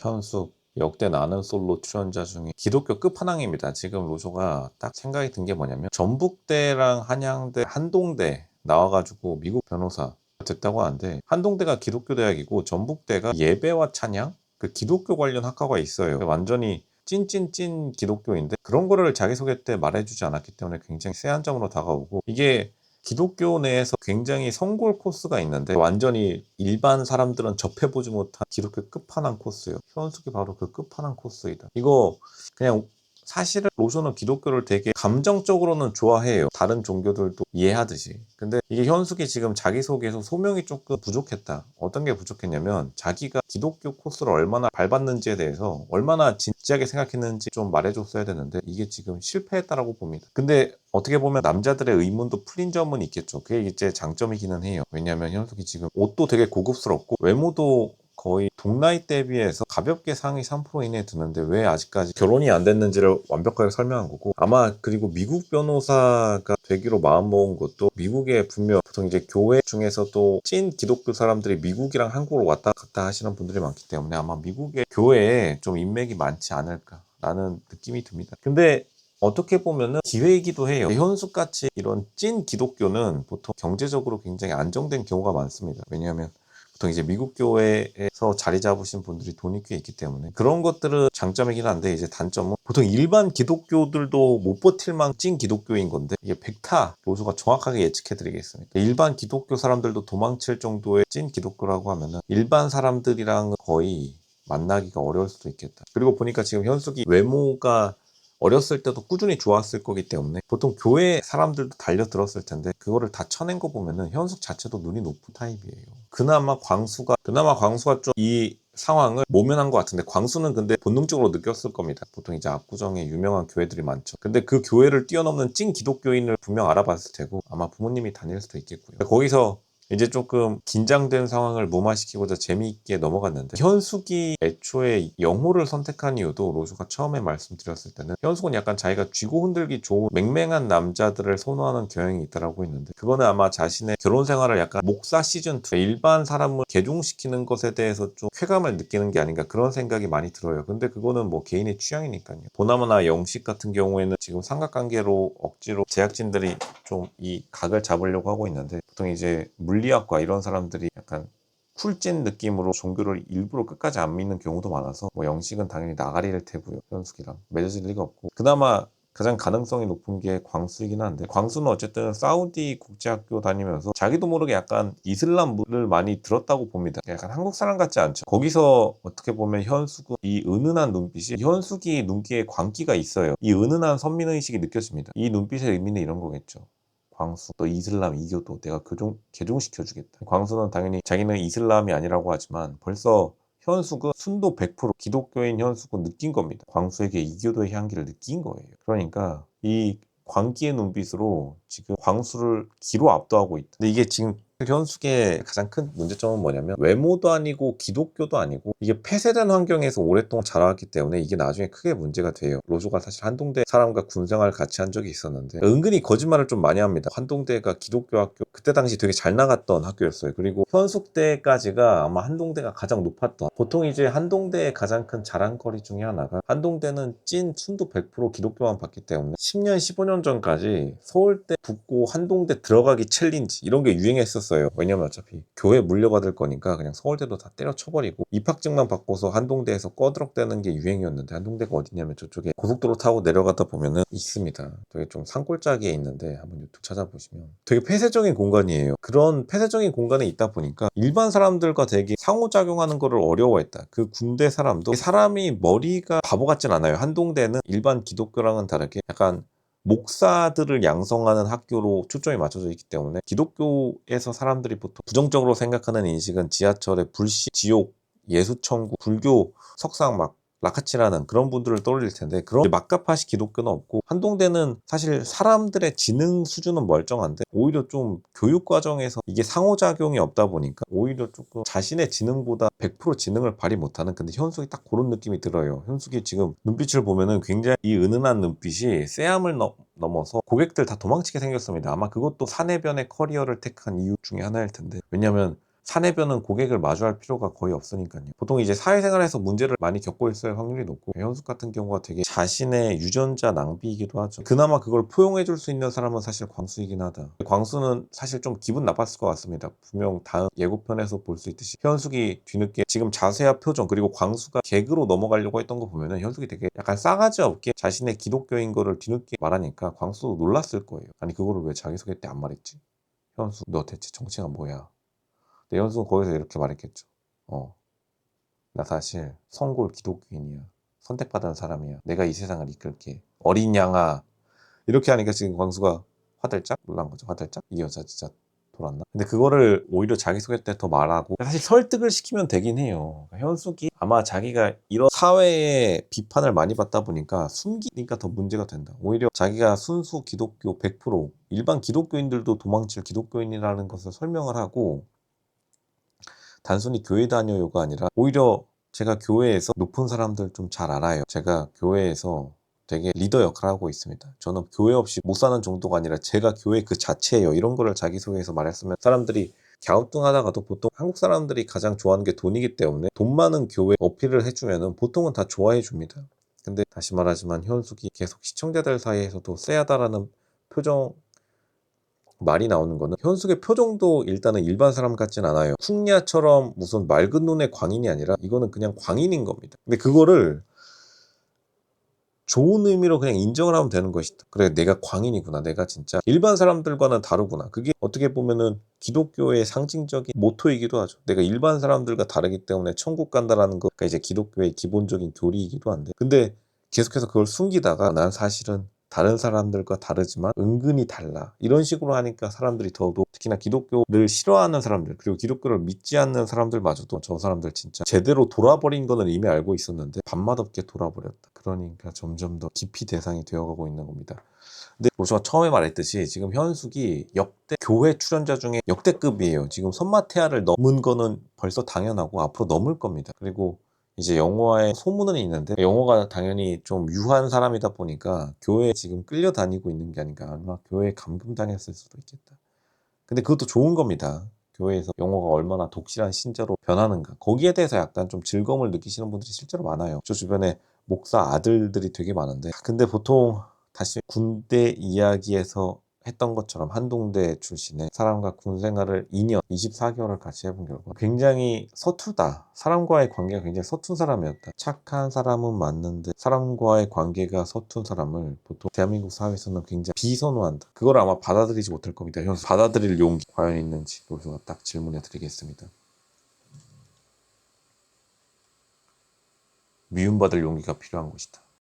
현숙 역대 나는 솔로 출연자 중에 기독교 끝판왕입니다. 지금 로쇼가 딱 생각이 든 게 뭐냐면 전북대랑 한양대, 한동대 나와가지고 미국 변호사 됐다고 하는데, 한동대가 기독교 대학이고 전북대가 예배와 찬양 그 기독교 관련 학과가 있어요. 완전히 찐찐찐 기독교인데 그런 거를 자기소개 때 말해주지 않았기 때문에 굉장히 쎄한 점으로 다가오고, 이게 기독교 내에서 굉장히 성골 코스가 있는데 완전히 일반 사람들은 접해보지 못한 기독교 끝판왕 코스예요. 현숙이 바로 그 끝판왕 코스이다. 이거 그냥 사실은 로쇼는 기독교를 되게 감정적으로는 좋아해요. 다른 종교들도 이해하듯이. 근데 이게 현숙이 지금 자기소개에서 소명이 조금 부족했다. 어떤 게 부족했냐면 자기가 기독교 코스를 얼마나 밟았는지에 대해서 얼마나 진지하게 생각했는지 좀 말해줬어야 되는데 이게 지금 실패했다라고 봅니다. 근데 어떻게 보면 남자들의 의문도 풀린 점은 있겠죠. 그게 이제 장점이기는 해요. 왜냐하면 현숙이 지금 옷도 되게 고급스럽고 외모도 거의 동나이 때 비해서 가볍게 상위 3% 이내에 드는데 왜 아직까지 결혼이 안 됐는지를 완벽하게 설명한 거고, 아마 그리고 미국 변호사가 되기로 마음먹은 것도 미국에 분명 보통 이제 교회 중에서도 찐 기독교 사람들이 미국이랑 한국으로 왔다 갔다 하시는 분들이 많기 때문에 아마 미국의 교회에 좀 인맥이 많지 않을까라는 느낌이 듭니다. 근데 어떻게 보면은 기회이기도 해요. 현숙같이 이런 찐 기독교는 보통 경제적으로 굉장히 안정된 경우가 많습니다. 왜냐하면 보통 이제 미국 교회에서 자리 잡으신 분들이 돈이 꽤 있기 때문에 그런 것들은 장점이긴 한데, 이제 단점은 보통 일반 기독교들도 못 버틸 만큼 찐 기독교인 건데 이게 백타 로수가 정확하게 예측해 드리겠습니다. 일반 기독교 사람들도 도망칠 정도의 찐 기독교라고 하면은 일반 사람들이랑 거의 만나기가 어려울 수도 있겠다. 그리고 보니까 지금 현숙이 외모가 어렸을 때도 꾸준히 좋았을 거기 때문에 보통 교회 사람들도 달려들었을 텐데 그거를 다 쳐낸 거 보면은 현숙 자체도 눈이 높은 타입이에요. 그나마 광수가 좀 이 상황을 모면한 것 같은데, 광수는 근데 본능적으로 느꼈을 겁니다. 보통 이제 압구정에 유명한 교회들이 많죠. 근데 그 교회를 뛰어넘는 찐 기독교인을 분명 알아봤을 테고 아마 부모님이 다닐 수도 있겠고요. 거기서 이제 조금 긴장된 상황을 무마시키고자 재미있게 넘어갔는데, 현숙이 애초에 영호를 선택한 이유도 로즈가 처음에 말씀드렸을 때는 현숙은 약간 자기가 쥐고 흔들기 좋은 맹맹한 남자들을 선호하는 경향이 있다라고 했는데, 그거는 아마 자신의 결혼 생활을 약간 목사 시즌2 일반 사람을 개종시키는 것에 대해서 좀 쾌감을 느끼는 게 아닌가 그런 생각이 많이 들어요. 근데 그거는 뭐 개인의 취향이니까요. 보나마나 영식 같은 경우에는 지금 삼각관계로 억지로 제작진들이 좀 이 각을 잡으려고 하고 있는데, 보통 이제 물리학과 이런 사람들이 약간 쿨찐 느낌으로 종교를 일부러 끝까지 안 믿는 경우도 많아서 뭐 영식은 당연히 나가리를 테고요. 현숙이랑 맺어질 리가 없고, 그나마 가장 가능성이 높은 게 광수이긴 한데, 광수는 어쨌든 사우디 국제학교 다니면서 자기도 모르게 약간 이슬람을 많이 들었다고 봅니다. 약간 한국 사람 같지 않죠. 거기서 어떻게 보면 현숙은 이 은은한 눈빛이, 현숙이 눈기에 광기가 있어요. 이 은은한 선민의식이 느껴집니다. 이 눈빛의 의미는 이런 거겠죠. 광수, 너 이슬람 이교도 내가 개종시켜주겠다. 광수는 당연히 자기는 이슬람이 아니라고 하지만 벌써 현숙은 순도 100% 기독교인 현숙은 느낀 겁니다. 광수에게 이교도의 향기를 느낀 거예요. 그러니까 이 광기의 눈빛으로 지금 광수를 기로 압도하고 있다. 근데 이게 지금 현숙의 가장 큰 문제점은 뭐냐면 외모도 아니고 기독교도 아니고 이게 폐쇄된 환경에서 오랫동안 자라왔기 때문에 이게 나중에 크게 문제가 돼요. 로조가 사실 한동대 사람과 군생활을 같이 한 적이 있었는데 은근히 거짓말을 좀 많이 합니다. 한동대가 기독교 학교, 그때 당시 되게 잘 나갔던 학교였어요. 그리고 현숙 때까지가 아마 한동대가 가장 높았던, 보통 이제 한동대의 가장 큰 자랑거리 중에 하나가 한동대는 찐 순도 100% 기독교만 봤기 때문에 10년 15년 전까지 서울대 붙고 한동대 들어가기 챌린지 이런 게 유행했었어요. 왜냐면 어차피 교회 물려받을 거니까 그냥 서울대도 다 때려쳐버리고 입학증만 바꿔서 한동대에서 꺼드럭대는 게 유행이었는데, 한동대가 어디냐면 저쪽에 고속도로 타고 내려가다 보면은 있습니다. 되게 좀 산골짜기에 있는데 한번 유튜브 찾아보시면 되게 폐쇄적인 공간이에요. 그런 폐쇄적인 공간에 있다 보니까 일반 사람들과 되게 상호작용하는 거를 어려워했다. 그 군대 사람도 사람이 머리가 바보 같진 않아요. 한동대는 일반 기독교랑은 다르게 약간 목사들을 양성하는 학교로 초점이 맞춰져 있기 때문에 기독교에서 사람들이 보통 부정적으로 생각하는 인식은 지하철의 불씨, 지옥, 예수천국, 불교 석상 막 라카치라는 그런 분들을 떠올릴 텐데, 그런 막가파시 기독교는 없고 한동대는 사실 사람들의 지능 수준은 멀쩡한데 오히려 좀 교육 과정에서 이게 상호작용이 없다 보니까 오히려 조금 자신의 지능보다 100% 지능을 발휘 못하는, 근데 현숙이 딱 그런 느낌이 들어요. 현숙이 지금 눈빛을 보면은 굉장히 이 은은한 눈빛이 쎄함을 넘어서 고객들 다 도망치게 생겼습니다. 아마 그것도 사내변의 커리어를 택한 이유 중에 하나일 텐데, 왜냐면 사내변은 고객을 마주할 필요가 거의 없으니까요. 보통 이제 사회생활에서 문제를 많이 겪고 있을 확률이 높고, 현숙 같은 경우가 되게 자신의 유전자 낭비이기도 하죠. 그나마 그걸 포용해 줄 수 있는 사람은 사실 광수이긴 하다. 광수는 사실 좀 기분 나빴을 것 같습니다. 분명 다음 예고편에서 볼 수 있듯이 현숙이 뒤늦게 지금 자세와 표정, 그리고 광수가 개그로 넘어가려고 했던 거 보면은 현숙이 되게 약간 싸가지 없게 자신의 기독교인 거를 뒤늦게 말하니까 광수도 놀랐을 거예요. 아니 그거를 왜 자기소개 때 안 말했지? 현숙 너 대체 정체가 뭐야? 근데 현숙은 거기서 이렇게 말했겠죠. 나 사실 성골 기독교인이야. 선택받은 사람이야. 내가 이 세상을 이끌게. 어린 양아. 이렇게 하니까 지금 광수가 화들짝 놀란 거죠. 화들짝. 이 여자 진짜 돌았나? 근데 그거를 오히려 자기소개 때 더 말하고 사실 설득을 시키면 되긴 해요. 현숙이 아마 자기가 이런 사회에 비판을 많이 받다 보니까 숨기니까 더 문제가 된다. 오히려 자기가 순수 기독교 100% 일반 기독교인들도 도망칠 기독교인이라는 것을 설명을 하고 단순히 교회 다녀요가 아니라 오히려 제가 교회에서 높은 사람들 좀 잘 알아요. 제가 교회에서 되게 리더 역할을 하고 있습니다. 저는 교회 없이 못 사는 정도가 아니라 제가 교회 그 자체예요. 이런 거를 자기소개에서 말했으면 사람들이 갸우뚱하다가도 보통 한국 사람들이 가장 좋아하는 게 돈이기 때문에 돈 많은 교회 어필을 해주면은 보통은 다 좋아해 줍니다. 근데 다시 말하지만 현숙이 계속 시청자들 사이에서도 쎄하다라는 표정 말이 나오는 거는 현숙의 표정도 일단은 일반 사람 같진 않아요. 풍야처럼 무슨 맑은 눈의 광인이 아니라 이거는 그냥 광인인 겁니다. 근데 그거를 좋은 의미로 그냥 인정을 하면 되는 것이다. 그래, 내가 광인이구나. 내가 진짜 일반 사람들과는 다르구나. 그게 어떻게 보면은 기독교의 상징적인 모토이기도 하죠. 내가 일반 사람들과 다르기 때문에 천국 간다라는 거가 이제 기독교의 기본적인 교리이기도 한데, 근데 계속해서 그걸 숨기다가 난 사실은 다른 사람들과 다르지만 은근히 달라. 이런 식으로 하니까 사람들이 더더욱 특히나 기독교를 싫어하는 사람들, 그리고 기독교를 믿지 않는 사람들마저도 저 사람들 진짜 제대로 돌아버린 거는 이미 알고 있었는데 밥맛 없게 돌아버렸다. 그러니까 점점 더 깊이 대상이 되어가고 있는 겁니다. 근데 뭐 제가 처음에 말했듯이 지금 현숙이 역대 교회 출연자 중에 역대급이에요. 지금 손마테아를 넘은 거는 벌써 당연하고 앞으로 넘을 겁니다. 그리고 이제 영화에 소문은 있는데 영화가 당연히 좀 유한 사람이다 보니까 교회에 지금 끌려다니고 있는 게 아닌가. 아마 교회에 감금당했을 수도 있겠다. 근데 그것도 좋은 겁니다. 교회에서 영어가 얼마나 독실한 신자로 변하는가. 거기에 대해서 약간 좀 즐거움을 느끼시는 분들이 실제로 많아요. 저 주변에 목사 아들들이 되게 많은데 근데 보통 다시 군대 이야기에서 했던 것처럼 한동대 출신의 사람과 군 생활을 2년, 24개월을 같이 해본 결과 굉장히 서투다. 사람과의 관계가 굉장히 서툰 사람이었다. 착한 사람은 맞는데 사람과의 관계가 서툰 사람을 보통 대한민국 사회에서는 굉장히 비선호한다. 그걸 아마 받아들이지 못할 겁니다. 현수 받아들일 용기 과연 있는지 노수가 딱 질문해 드리겠습니다. 미움받을 용기가 필요한 것이다.